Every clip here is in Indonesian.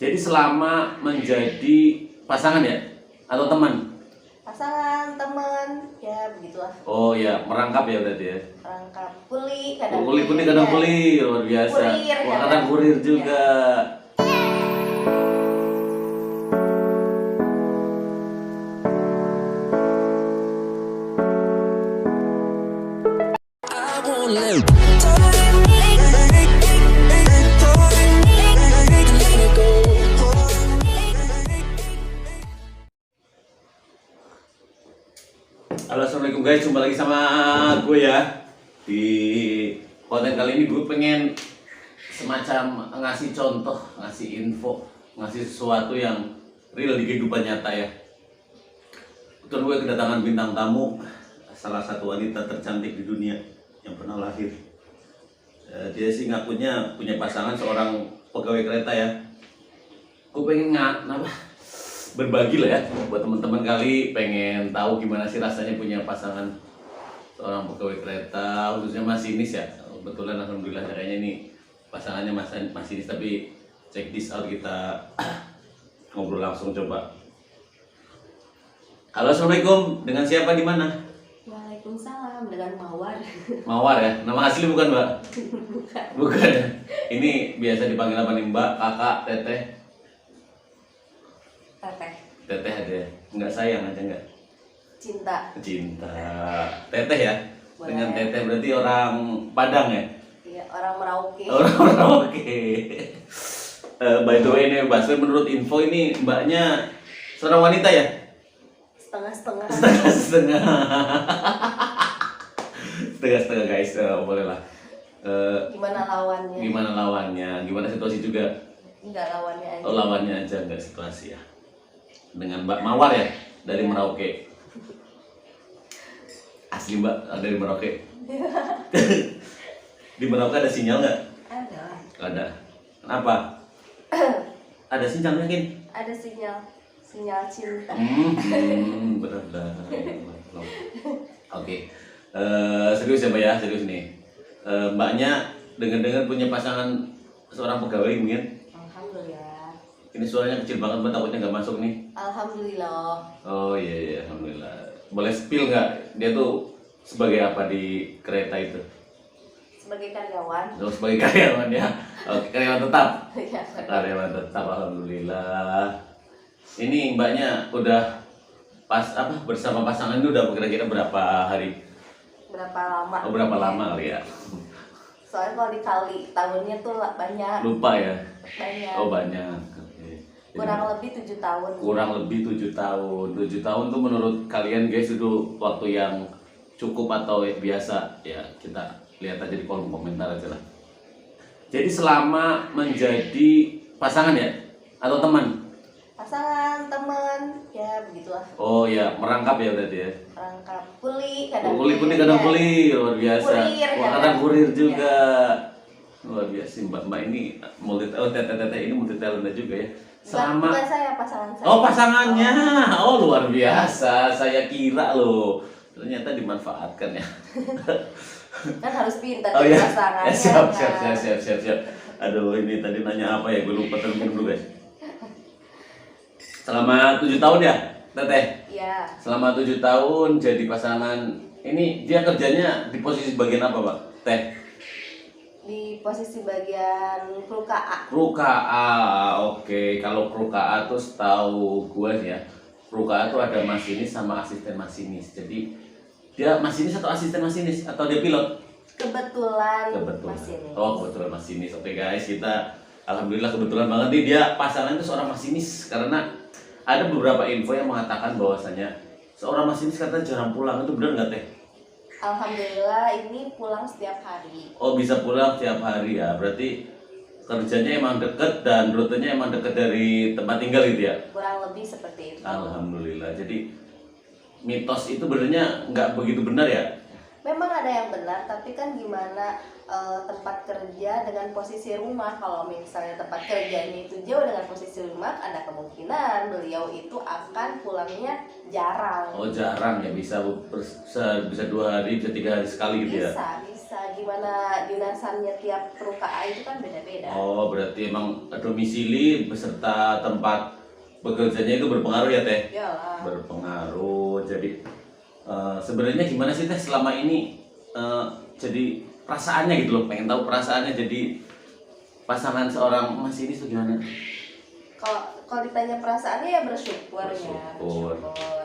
Jadi selama menjadi pasangan ya? Atau teman? Pasangan, teman, ya begitulah. Oh ya, merangkap ya berarti ya? Rangkap kuli, kadang Kuli kadang kuli, luar biasa. Kurir, Wah, kadang kurir juga. Halo, assalamualaikum guys, jumpa lagi sama gue ya. Di konten kali ini gue pengen semacam ngasih contoh, ngasih info, ngasih sesuatu yang real di kehidupan nyata ya. Betul, gue kedatangan bintang tamu, salah satu wanita tercantik di dunia yang pernah lahir. Dia sih ngakunya punya pasangan seorang pegawai kereta ya. Gue pengen berbagi lah ya buat teman-teman kali, pengen tahu gimana sih rasanya punya pasangan seorang pegawai kereta, khususnya masinis ya. Kebetulan alhamdulillah kayaknya ini pasangannya masinis, tapi check this out, kita ngobrol langsung coba. Halo, assalamualaikum, dengan siapa, di mana? Waalaikumsalam, dengan Mawar. Mawar ya, nama asli bukan Mbak? Bukan. Bukan ya. Ini biasa dipanggil apa nih, Mbak, kakak, teteh? Teteh. Teteh aja ya? Nggak sayang aja nggak? Cinta. Cinta. Teteh ya? Boleh. Dengan teteh berarti orang Padang ya? Iya, orang Merauke. Orang oke. By the way nih, Mbak, menurut info ini mbaknya seorang wanita ya? Setengah-setengah. Setengah-setengah. Setengah-setengah guys, boleh lah. Gimana lawannya? Gimana lawannya? Gimana situasi juga? Enggak, lawannya aja. Oh, lawannya aja, nggak situasi ya. Dengan Mbak Mawar ya, dari Merauke. Asli Mbak, dari Merauke. Di Merauke ada sinyal nggak? Ada. Ada. Kenapa? Ada sinyal yakin? Ada sinyal cinta. Benar-benar. Oke. Serius ya Mbak ya, serius nih. Mbaknya dengar-dengar punya pasangan seorang pegawai mungkin? Alhamdulillah. Ini suaranya kecil banget Mbak, takutnya nggak masuk nih. Alhamdulillah. Oh iya, alhamdulillah. Boleh spill nggak? Dia tuh sebagai apa di kereta itu? Sebagai karyawan. Oh, sebagai karyawan ya. Oke, karyawan tetap. Iya. Karyawan tetap, alhamdulillah. Ini mbaknya udah bersama pasangan itu udah kira-kira berapa hari? Berapa lama? Oh, berapa lama kali ya? Soalnya kalau dikali tahunnya tuh banyak. Lupa ya? Banyak. Oh, banyak. Oke. Kurang lebih 7 tahun. Kurang lebih 7 tahun. 7 tahun tuh menurut kalian guys itu waktu yang cukup atau biasa? Ya, kita lihat aja di kolom komentar aja lah. Jadi selama menjadi pasangan ya? Atau teman? Pasangan, teman, ya begitulah. Oh ya, merangkap ya berarti ya? Rangkap kuli, kadang Kuli kadang kuli, luar biasa. Kurir, Wah, kadang kurir juga. Luar biasa, Mbak ini teteh ini multi talenta juga ya. Bukan saya, pasangan saya. Oh, pasangannya. Oh, luar biasa. Saya kira loh. Ternyata dimanfaatkan ya. Kan harus pintar Oh jadi ya. pasangannya. Siap. Aduh, ini tadi nanya apa ya? Gue lupa terus dulu guys. Selama 7 tahun ya, Teteh? Iya. Selama 7 tahun jadi pasangan. Ini dia kerjanya di posisi bagian apa, Pak? Teh? Di posisi bagian kru KA. Kru KA, oke. Kalau kru KA tuh setahu gue ya, kru KA tuh ada masinis sama asisten masinis. Jadi dia masinis atau asisten masinis atau dia pilot? Kebetulan. Masinis. Oh, kebetulan masinis. Oke guys, kita alhamdulillah kebetulan banget nih dia pasangan itu seorang masinis, karena ada beberapa info yang mengatakan bahwasanya seorang masinis katanya jarang pulang. Itu benar nggak Teh? Alhamdulillah ini pulang setiap hari. Oh, bisa pulang setiap hari ya. Berarti kerjanya emang deket dan rutenya emang deket dari tempat tinggal gitu ya? Kurang lebih seperti itu. Alhamdulillah. Jadi mitos itu sebenarnya nggak begitu benar ya? Memang ada yang benar, tapi kan gimana tempat kerja dengan posisi rumah. Kalau misalnya tempat kerjanya itu jauh dengan posisi rumah, ada kemungkinan beliau itu akan pulangnya jarang. Oh, jarang ya, bisa 2 hari, bisa 3 hari sekali gitu ya? Bisa. biasa, gimana dinasannya tiap perusahaan itu kan beda-beda. Oh, berarti emang domisili beserta tempat bekerjanya itu berpengaruh ya Teh? Iyalah. Berpengaruh. Jadi sebenarnya gimana sih Teh selama ini jadi perasaannya gitu loh, pengen tahu perasaannya jadi pasangan seorang masinis itu gimana? Kalau ditanya perasaannya ya bersyukur ya, Bersyukur. bersyukur.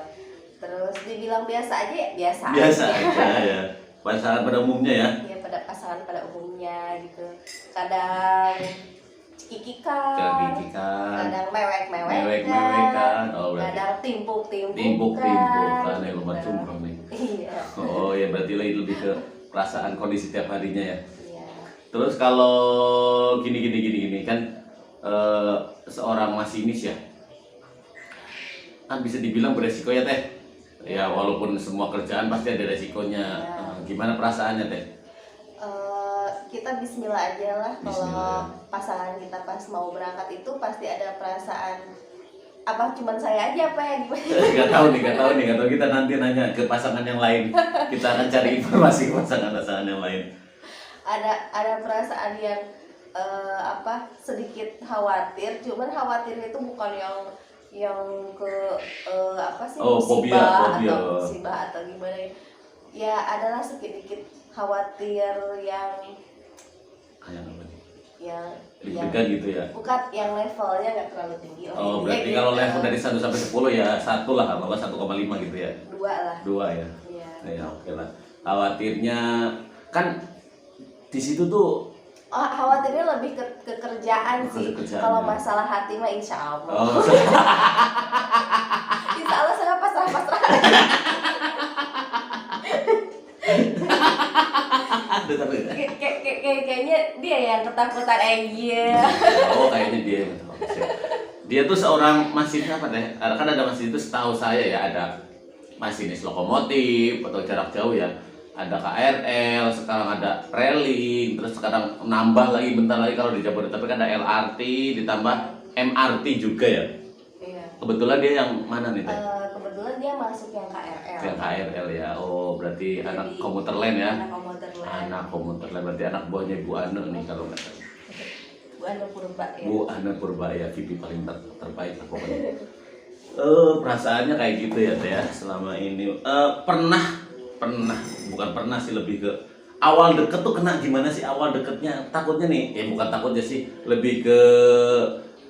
Terus dibilang biasa aja ya biasa Biasa aja. aja ya. Pasangan pada umumnya ya. Ya pada pasangan pada umumnya gitu. Kadang cikikikan, Kegigikan, kadang mewek-mewekan, mewek-mewekan. Oh, berarti kadang timpuk-timpukan. timpuk-timpukan ya gitu. lembar cumprong nih. Iya. Oh ya berarti lebih ke perasaan kondisi tiap harinya ya. Iya. Terus kalau gini kan seorang masinis ya kan bisa dibilang beresiko ya Teh. Ya walaupun semua kerjaan pasti ada resikonya. Ya. Gimana perasaannya Teh? Kita bismillah aja lah kalau Bismillah. pasangan kita pas mau berangkat itu pasti ada perasaan apa cuman saya aja apa ya gimana? Gak tahu nih kita nanti nanya ke pasangan yang lain. Kita akan cari informasi ke pasangan-pasangan yang lain. Ada perasaan yang sedikit khawatir, cuman khawatirnya itu bukan yang ke apa sih Oh, fobia. atau musibah atau gimana ya, adalah sedikit khawatir yang Kayak apa nih? yang Deg-degan gitu ya. bukan yang levelnya nggak terlalu tinggi. Oh, berarti Intinya kalau gitu. level dari 1 sampai 10 ya 1 lah, kalau 1,5 gitu ya. 2 lah. 2 ya. Iya. Ya oke lah. Khawatirnya kan di situ tuh Khawatirnya lebih ke kerjaan sih. Kerjaan, Kalau ya. masalah hati mah insya Allah. oh, Insya Allah saya pasrah-pasrah. ada tapi Kayaknya dia yang ketakutan aja. oh kayaknya dia yang tahu. Dia tuh seorang masinis apa deh? Kan ada masinis itu setahu saya ya, ada masinis lokomotif atau jarak jauh ya. Ada KRL, sekarang ada railing, terus sekarang nambah lagi bentar lagi kalau di Jabodetabek ada LRT ditambah MRT juga ya. Iya. Kebetulan dia yang mana nih Teh? Kebetulan dia masuk yang KRL. Yang KRL ya. Oh, berarti Jadi, anak komuter lain ya. Anak komuter lain. Anak komuter lain berarti anak buahnya Bu Ane nih kalau nggak salah. Bu Anu Purba ya. Bu Ane Purbaya, VP paling terbaik lah pokoknya. Perasaannya kayak gitu ya Teh ya selama ini. Bukan pernah sih, lebih ke awal deket tuh kena gimana sih awal deketnya? Takutnya nih, bukan takutnya sih, lebih ke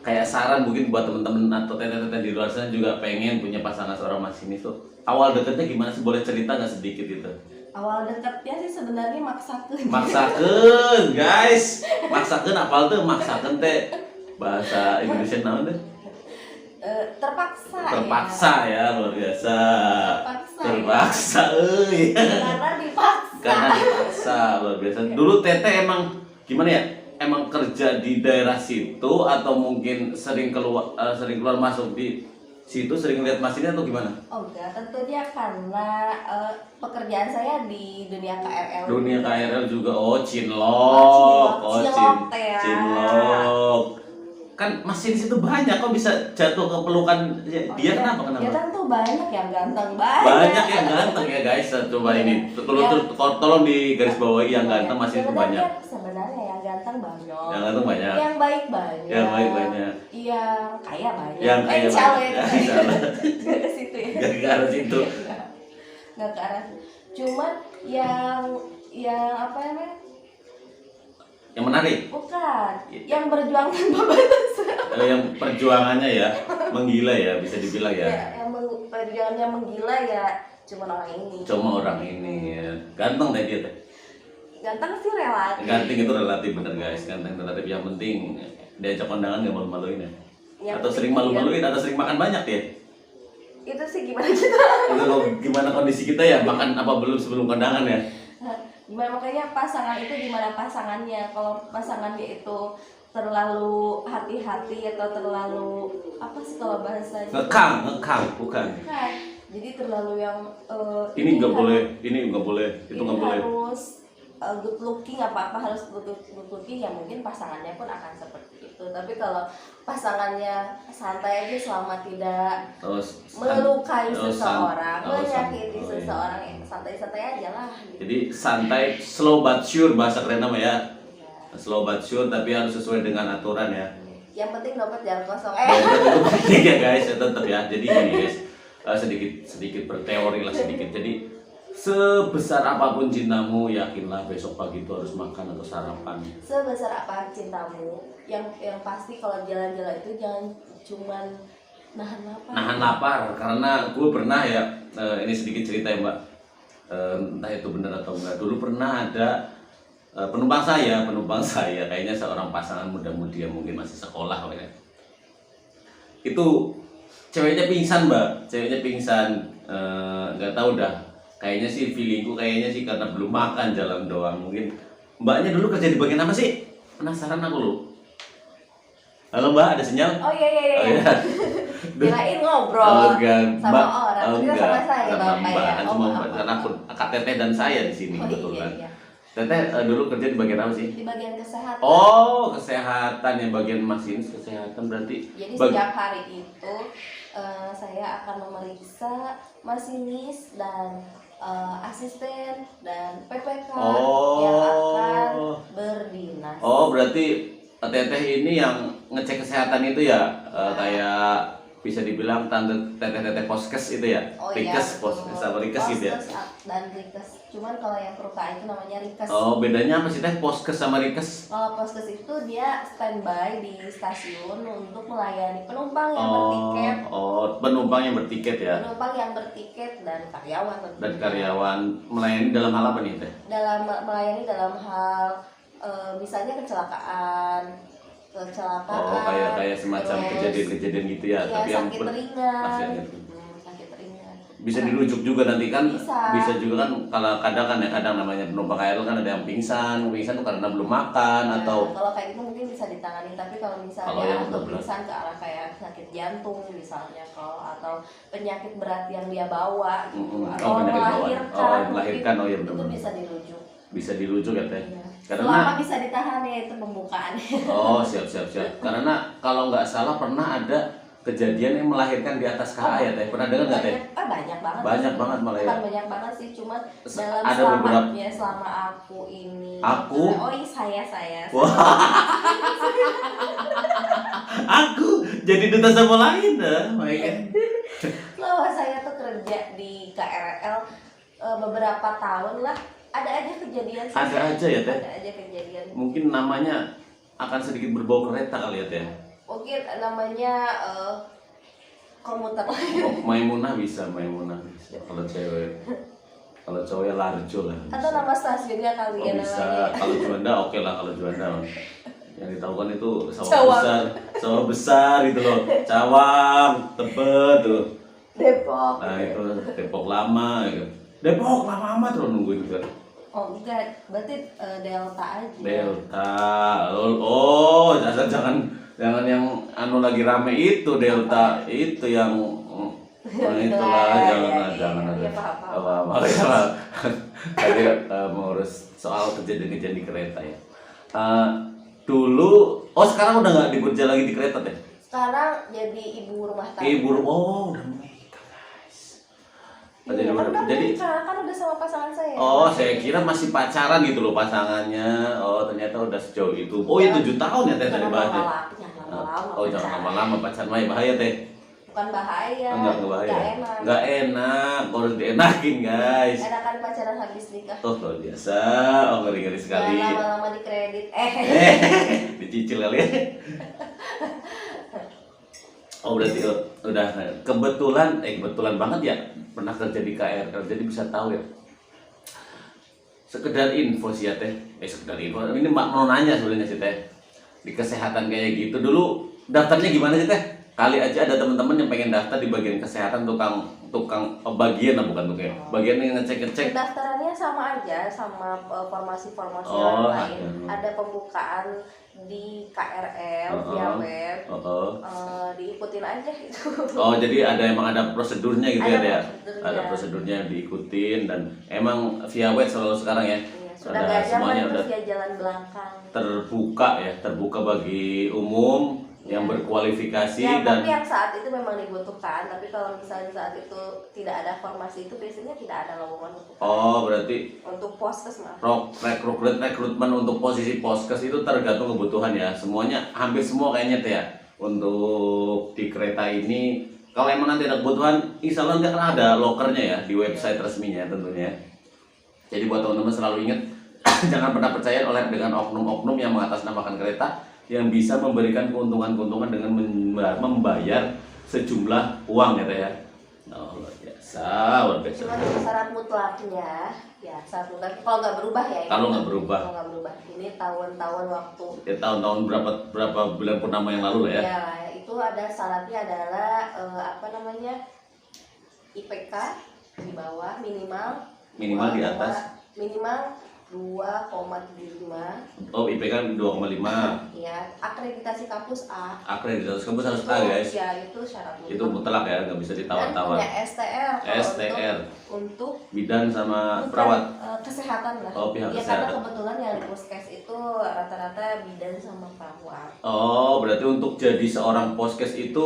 kayak saran mungkin buat temen-temen atau tete-tete di luar sana juga pengen punya pasangan seorang masinis tuh. Awal deketnya gimana sih? Boleh cerita nggak sedikit itu? Awal deketnya sih sebenarnya maksakeun. Maksakeun, guys. Maksakeun apal tuh maksakeun teh bahasa Indonesia naon teh? Terpaksa Ya, luar biasa. Terpaksa euy. karena dipaksa. Karena dipaksa, luar biasa. Dulu Teteh emang gimana ya? Emang kerja di daerah situ atau mungkin sering keluar masuk di situ, sering lihat mesinnya atau gimana? Oh enggak, tentunya karena pekerjaan saya di dunia KRL. Dunia juga. KRL juga. Oh, Cinlok. Cilok teh ya. Cinlok. Kan masinis itu banyak, kok bisa jatuh ke pelukan dia iya. kenapa? Ya tentu banyak yang ganteng banyak. Banyak yang ganteng ya guys. Coba ini tolong di garis bawahi yang ganteng masinis itu banyak. Sebenarnya yang ganteng banyak. Yang ganteng banyak. Yang baik banyak. Yang baik banyak. Yang kaya banyak. Yang kaya Insya Allah banyak. ya. Insya Allah. Gak ke situ ya. Gak ke arah situ. Nggak ke arah. Cuman yang apa namanya? Yang menarik. Bukan. Yang berjuang tanpa batas. Yang perjuangannya ya menggila ya, bisa dibilang ya. Yang perjuangannya menggila ya cuman orang ini. Cuma orang ini ya. Ganteng deh dia teh. Ganteng sih relatif. Ganteng itu relatif bener guys. Ganteng relatif, yang penting diajak kondangan gak malu-maluin ya. Yang Atau sering penting malu-maluin atau sering makan banyak ya. Itu sih gimana kita? Itu gimana kondisi kita ya, makan apa belum sebelum kondangan ya. Gimana makanya pasangan itu gimana pasangannya? Kalau pasangannya itu terlalu hati-hati atau terlalu apa sih kalau bahasanya? Ngekang bukan. Kan, jadi terlalu yang Ini nggak boleh, ini nggak boleh, itu nggak boleh. Harus good looking, apa harus good looking ya, mungkin pasangannya pun akan seperti itu. gitu. Tapi kalau pasangannya santai aja selama tidak Oh, melukai oh, seseorang, oh, menyakiti oh, iya. seseorang, ya santai-santai aja lah gitu. Jadi santai, slow but sure bahasa keren nama ya. Iya. Slow but sure tapi harus sesuai dengan aturan ya. Yang penting dompet jangan kosong. Itu penting ya guys, ya tetap ya. Jadi ini guys, sedikit berteori lah sedikit. Jadi sebesar apapun cintamu, yakinlah besok pagi itu harus makan atau sarapan. Sebesar apa cintamu, yang pasti kalau jalan-jalan itu jangan cuman nahan lapar. Nahan lapar, karena gue pernah ya, ini sedikit cerita ya mbak, entah itu benar atau enggak. Dulu pernah ada penumpang saya, kayaknya seorang pasangan muda-mudi yang mungkin masih sekolah ya. Itu ceweknya pingsan mbak, nggak tahu dah. Kayaknya sih feelingku kayaknya sih karena belum makan jalan doang mungkin. Mbaknya dulu kerja di bagian apa sih? Penasaran aku loh. Halo mbak, ada sinyal? Oh iya. Oh, iya. Kirain ngobrol Oh, enggak. sama Mbak, orang, oh, kita enggak. sama saya Sama Bapak mbak, ya. kan Oh, cuma maaf, mbak, karena maaf. Kak Teteh dan saya di sini Oh, kebetulan. iya. Teteh dulu kerja di bagian apa sih? Di bagian kesehatan. Oh, kesehatan ya, bagian masinis kesehatan berarti. Jadi setiap hari itu saya akan memeriksa masinis dan asisten dan PPK yang akan berdinas. Oh, berarti Teteh ini yang ngecek kesehatan itu ya, kayak bisa dibilang tante teteh poskes itu ya, Oh, rikes, iya, poskes sama rikes gitu ya. Poskes dan rikes. Cuman kalau yang perusahaan itu namanya rikes. Oh, bedanya apa sih teh poskes sama rikes? Kalau poskes itu dia standby di stasiun untuk melayani penumpang yang bertiket. Oh, penumpang yang bertiket ya. Penumpang yang bertiket dan karyawan tentunya. Dan karyawan melayani dalam hal apa nih teh? Melayani dalam hal misalnya kecelakaan. Oh, kayak semacam terus, kejadian-kejadian gitu ya, iya, tapi yang sakit ringan. sakit Ringan. bisa dirujuk juga nanti kan. Bisa Juga kan, kalau kadang namanya penumpang KRL kan ada yang pingsan tuh karena belum makan Nah, atau kalau kayak gitu mungkin bisa ditangani, tapi kalau misalnya Kalau yang untuk berat-berat. pingsan ke arah kayak sakit jantung misalnya, atau penyakit berat yang dia bawa gitu, atau penyakit bawaan. melahirkan, Melahirkan, oh iya itu benar-benar. bisa dirujuk. ya teh. Iya. Karena Selama bisa ditahan ya itu pembukaannya. oh siap. Karena kalau nggak salah pernah ada kejadian yang melahirkan di atas KA ya teh. Pernah dengar nggak teh? Banyak banget. Banyak banget malah ya. Bukan banyak banget sih, cuma dalam Ada beberapa. selama aku ini. Aku? Oh iya saya. Wah. Aku jadi duta sama lain dah, mereka. Selama saya tuh kerja di KRL beberapa tahun lah, ada aja kejadian. Ada aja ya teh. Ada aja kejadian. Mungkin namanya akan sedikit berbau kereta kali ya teh. Mungkin namanya komuter lain. Oh, Maimunah bisa. Kalau cewek, kalau cowok ya Larjo lah. Atau nama stasiunnya kali ya bisa. namanya. Kalau Juanda oke lah, kalau Juanda. Yang ditahukan itu Cawang. sawah besar gitu loh. Cawang, Tebet tuh. Depok. Nah itu Depok lama gitu. Depok lama amat loh nungguin gitu. Oh enggak, berarti Delta aja. Delta. Oh, jangan yang anu lagi rame itu Delta itu yang itulah jangan ada. Iya, paham. Apa tadi mengurus soal kejadian-kejadian di kereta ya. Dulu, sekarang udah nggak bekerja lagi di kereta teh? Sekarang jadi ibu rumah tangga. Udah menikah guys. Iya, kan udah Jadi menikah, kan udah sama pasangan saya. saya kira masih pacaran gitu loh pasangannya. Oh ternyata udah sejauh itu. Oh iya 7 tahun ya teh tadi bahasnya. Jangan lama-lama. Oh jangan lama-lama pacaran mah bahaya teh. Bukan bahaya. Enggak bahaya. Nggak enak. Enggak enak, harus dienakin guys. Enakan pacaran habis nikah. Oh luar biasa, ngeri-ngeri sekali. Jangan lama-lama di kredit. Dicicil kali ya. Oh berarti udah kebetulan banget ya pernah kerja di KRL, jadi bisa tahu ya. Sekedar info sih ya teh, sekedar info. Ini mau nanya sebenarnya sih teh, di kesehatan kayak gitu dulu daftarnya gimana sih teh? Kali aja ada teman-teman yang pengen daftar di bagian kesehatan, tukang bagian lah bukan tukang, bagian yang ngecek. Pendaftarannya sama aja sama formasi-formasi Oh, lain. Ada pembukaan di KRL via web. Diikutin aja itu. Oh jadi emang ada prosedurnya gitu Ada ya? prosedurnya. Ada prosedurnya yang diikutin dan emang via web selalu sekarang ya? Iya. sudah Ada nggak semuanya zaman udah terus ya jalan belakang. terbuka ya, terbuka bagi umum yang Ya. berkualifikasi Ya, dan tapi yang saat itu memang dibutuhkan. Tapi kalau misalnya saat itu tidak ada formasi itu biasanya tidak ada lowongan untuk berarti untuk poskes maaf. rekrutmen untuk posisi poskes itu tergantung kebutuhan ya. Semuanya hampir semua kayaknya teh ya. Untuk di kereta ini kalau emang nanti ada kebutuhan, insya Allah nanti akan ada lokernya ya di website resminya tentunya. Jadi buat teman-teman selalu ingat jangan pernah percaya oleh dengan oknum-oknum yang mengatasnamakan kereta yang bisa memberikan keuntungan-keuntungan dengan membayar sejumlah uang ya teh ya. Luar biasa, luar biasa. Cuma untuk syarat mutlaknya, ya syarat mutlak kalau nggak berubah ya. ini. Kalau nggak berubah. Kalau nggak berubah, ini tahun-tahun waktu. Ya tahun-tahun berapa bulan purnama yang lalu lah ya. Ya, itu ada syaratnya adalah apa namanya IPK di bawah minimal Minimal di atas. minimal 2,75. Oh, IPK 2,5. Ya, akreditasi kampus A. Akreditasi kampus harus Itu, A guys. ya itu syarat Itu mutlak ya, nggak bisa Dan ditawar-tawar. punya STR. Kalau STR. Untuk Bidan sama bukan, perawat. kesehatan lah. Oh, pihak ya, kesehatan. karena kebetulan yang di puskes itu rata-rata bidan sama perawat. Oh, berarti untuk jadi seorang poskes itu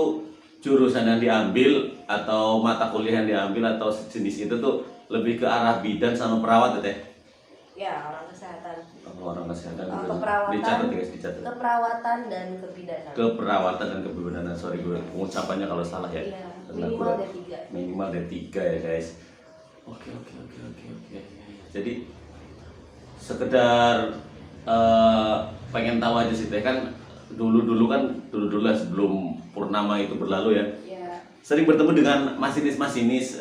jurusan yang diambil atau mata kuliah yang diambil atau jenis itu tuh lebih ke arah bidan sama perawat ya teh. Ya, orang kesehatan. Orang kesehatan Keperawatan. dicatat ya guys, dicatat. Keperawatan dan kebidanan. Keperawatan dan kebidanan. Sorry gue pengucapannya kalau salah ya. Iya, Karena minimal gue- D3. Minimal D3 ya guys. Oke. Jadi sekedar pengen tahu aja sih teh kan dulu lah sebelum purnama itu berlalu ya. Ya. Sering bertemu dengan masinis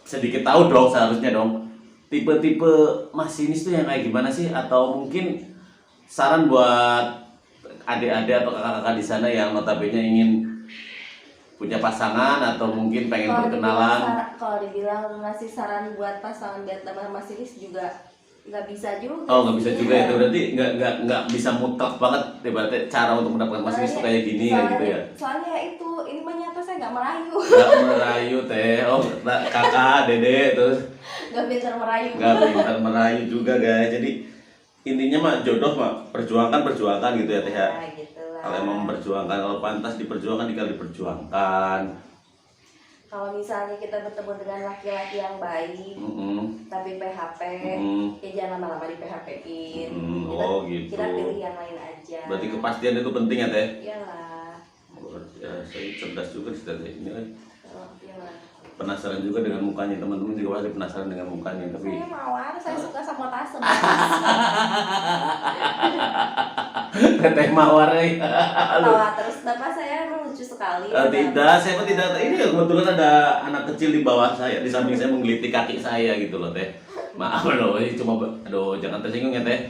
sedikit tahu dong seharusnya dong tipe-tipe masinis tuh yang kayak gimana sih atau mungkin saran buat adik-adik atau kakak-kakak di sana yang notabene ingin punya pasangan atau mungkin pengen berkenalan. Kalau dibilang ngasih saran buat pasangan biar tambah masinis juga nggak bisa juga. Oh, nggak bisa sih. juga itu berarti nggak bisa mutlak banget berarti cara untuk mendapatkan masinis tuh kayak gini kayak gitu ya. Soalnya ya itu ini menyata saya nggak merayu. Nggak merayu teh. Oh, kakak, dede terus Nggak pintar merayu. nggak pintar merayu juga guys. Jadi intinya mah jodoh mah perjuangkan gitu ya teh ya. Nah, gitu lah. Kalau emang memperjuangkan, kalau pantas diperjuangkan dikali diperjuangkan. Kalau misalnya kita bertemu dengan laki-laki yang baik tapi PHP, ya jangan lama-lama di PHP-in. Oh gitu. Kita pilih yang lain aja. Berarti kepastian itu penting ya teh. Iyalah. Saya cerdas juga sih teh ini. Iyalah. Penasaran juga dengan mukanya, teman-teman juga pasti penasaran dengan mukanya tapi Saya mawar, saya suka sama tasem. teteh mawar Tawa terus, bapak saya emang lucu sekali. tidak, saya mah tidak. Ini kebetulan ada anak kecil di bawah saya, di samping saya menggeliti kaki saya gitu loh teh. Maaf loh, ini cuma aduh jangan tersinggung ya teh.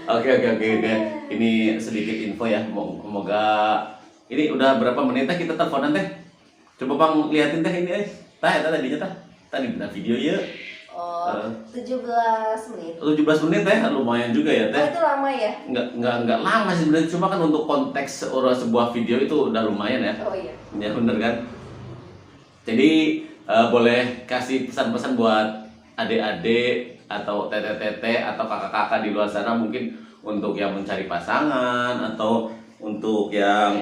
Oke. Ini sedikit info ya. Semoga ini udah berapa menit teh kita teleponan teh. Coba Bang liatin teh ini tadinya tadi video ya. Oh, 17 menit. 17 menit teh lumayan juga ya Oh, teh. itu lama ya? Enggak lama sih sebenarnya, cuma kan untuk konteks sebuah video itu udah lumayan ya. Oh iya. Ya bener kan. Jadi boleh kasih pesan-pesan buat adik-adik atau tete-tete atau kakak-kakak di luar sana mungkin untuk yang mencari pasangan atau untuk yang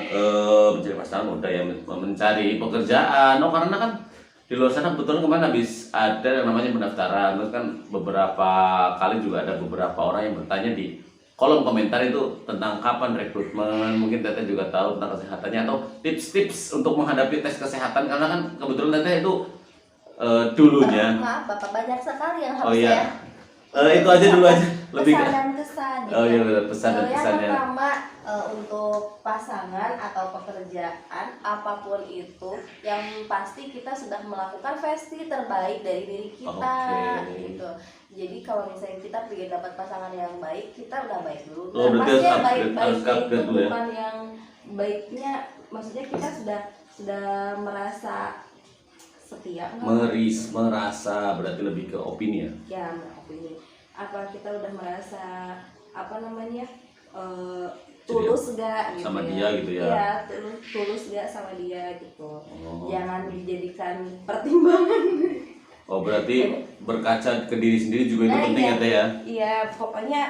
mencari pasangan udah ya mencari pekerjaan. Oh karena kan di luar sana kebetulan kemarin habis ada yang namanya pendaftaran, terus kan beberapa kali juga ada beberapa orang yang bertanya di kolom komentar itu tentang kapan rekrutmen, mungkin Teteh juga tahu tentang kesehatannya atau tips-tips untuk menghadapi tes kesehatan karena kan kebetulan Teteh itu dulunya. Maaf, Bapak banyak sekali yang harus Oh iya. ya. Itu aja dulu aja. Lebih Pesan dan kesan. Oh iya benar, pesan dan Yang kesannya. pertama untuk pasangan atau pekerjaan apapun itu, yang pasti kita sudah melakukan versi terbaik dari diri kita, Oke. gitu. Jadi kalau misalnya kita pengen dapat pasangan yang baik, kita udah baik dulu. Oh, berarti Maksudnya harus upgrade, baik-baik harus upgrade itu dulu ya? bukan yang baiknya, maksudnya kita sudah merasa setia enggak? Merasa berarti lebih ke opini ya. Ya, opini. Apa kita udah merasa apa namanya tulus gak gitu sama ya? dia gitu ya? Iya, tulus gak sama dia gitu. Oh. Jangan dijadikan pertimbangan. Oh berarti berkaca ke diri sendiri juga itu Nah, penting iya. ya Teh ya. Iya, pokoknya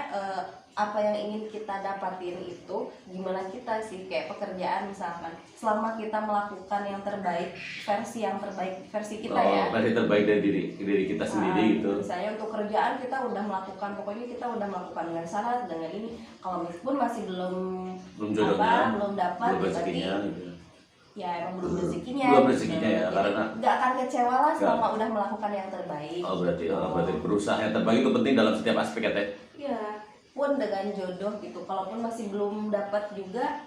apa yang ingin kita dapatin itu gimana kita sih, kayak pekerjaan misalkan, selama kita melakukan yang terbaik, versi yang terbaik versi kita ya. Versi terbaik dari diri kita sendiri gitu. Misalnya untuk kerjaan kita udah melakukan, pokoknya kita udah melakukan dengan syarat dengan ini. Kalau meskipun masih belum Jodohnya, belum dapat, belum ya rezekinya berarti gitu. ya emang belum rezekinya. Belum rezekinya ya, Jadi karena nggak akan kecewa lah selama udah melakukan yang terbaik. berarti berusaha yang terbaik itu penting dalam setiap aspek ya Teh. Iya, pun dengan jodoh gitu. Kalaupun masih belum dapat juga,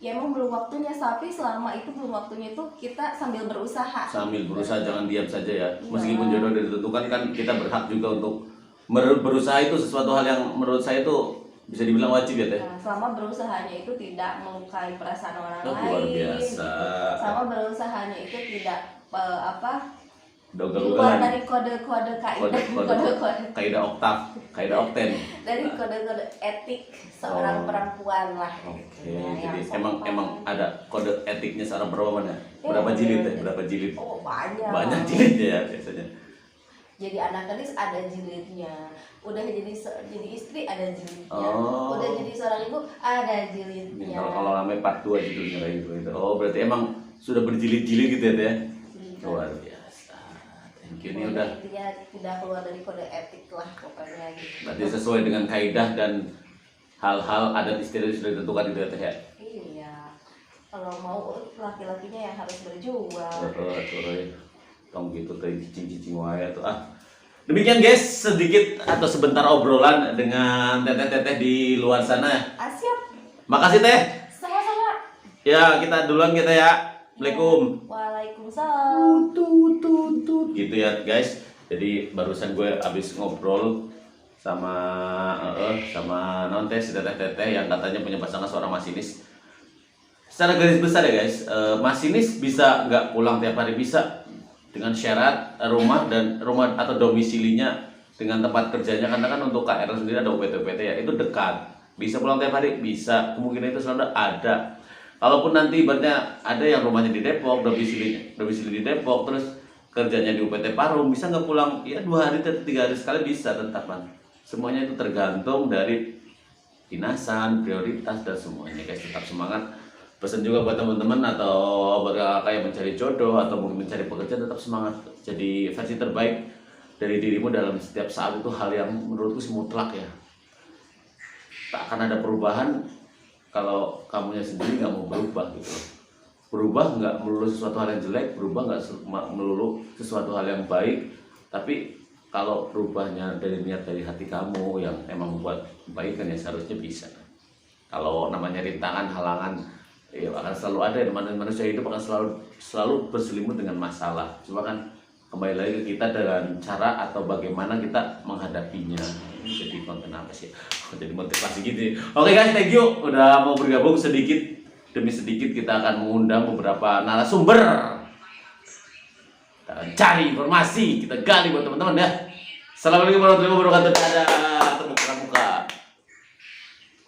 ya emang belum waktunya. Tapi selama itu belum waktunya itu kita sambil berusaha. Sambil berusaha, jangan diam saja ya. Iya. Meskipun jodoh udah ditentukan kan kita berhak juga untuk berusaha. Itu sesuatu hal yang menurut saya itu bisa dibilang wajib ya Teh. Nah, selama berusahanya itu tidak melukai perasaan orang lain. Luar biasa. Sama berusahanya itu tidak di luar Ugal-ugalan. dari kode-kode kaidah, kode-kode Kaidah okten. dari kode-kode etik seorang perempuan lah. Oke, Nah, jadi yang sopan. emang ada kode etiknya seorang perempuan ya. Berapa jilid Teh? Berapa jilid? Oh, banyak. Banyak jilidnya ya biasanya. Jadi anak gadis ada jilidnya, udah jadi istri ada jilidnya, Oh. udah jadi seorang ibu ada Ini jilidnya. kalau namanya part 2 judulnya kayak gitu. Oh, berarti emang sudah berjilid-jilid gitu ya Teh? Jilid. Luar biasa. Thank you. Ini Pokoknya udah intinya tidak keluar dari kode etik lah pokoknya gitu. berarti sesuai dengan kaidah dan hal-hal adat istiadat sudah ditentukan itu ya Teh ya. Iya, kalau mau laki-lakinya yang harus berjuang. Tong gitu teh cicing-cicing wae tuh ah. Demikian guys, sedikit atau sebentar obrolan dengan teteh-teteh di luar sana. Siap, Makasih Teh. sama-sama. Ya, kita duluan kita ya. Assalamualaikum. Waalaikumsalam. Gitu ya guys. Jadi barusan gue abis ngobrol sama non teh si teteh-teteh yang katanya punya pasangan seorang masinis. Secara garis besar ya guys, masinis bisa nggak pulang tiap hari, bisa dengan syarat rumah atau domisilinya dengan tempat kerjanya, karena kan untuk KRL sendiri ada UPT ya, itu dekat, bisa pulang tiap hari, bisa, kemungkinan itu selalu ada. Kalaupun nanti ibaratnya ada yang rumahnya di Depok, domisili di Depok, terus kerjanya di UPT Parung, bisa nggak pulang ya 2 hari atau 3 hari sekali bisa tetap kan. Semuanya itu tergantung dari dinasan, prioritas dan semuanya guys. Tetap semangat. Pesan juga buat teman-teman atau buat kakak yang mencari jodoh atau mungkin mencari pekerjaan, tetap semangat. Jadi versi terbaik dari dirimu dalam setiap saat itu hal yang menurutku sih mutlak ya. Tak akan ada perubahan kalau kamunya sendiri nggak mau berubah gitu. Berubah nggak melulu sesuatu hal yang jelek, berubah nggak melulu sesuatu hal yang baik, tapi kalau berubahnya dari niat dari hati kamu yang emang membuat kebaikan ya seharusnya bisa. Kalau namanya rintangan, halangan, ya akan selalu ada. Manusia hidup akan selalu berselimut dengan masalah. Cuma kan kembali lagi ke kita dengan cara atau bagaimana kita menghadapinya. Jadi konten apa sih? Jadi motivasi gitu. Oke guys, thank you udah mau bergabung. Sedikit demi sedikit kita akan mengundang beberapa narasumber. Kita akan cari informasi, kita gali buat teman-teman ya. Assalamualaikum warahmatullahi wabarakatuh. Dadah, tepuk pramuka.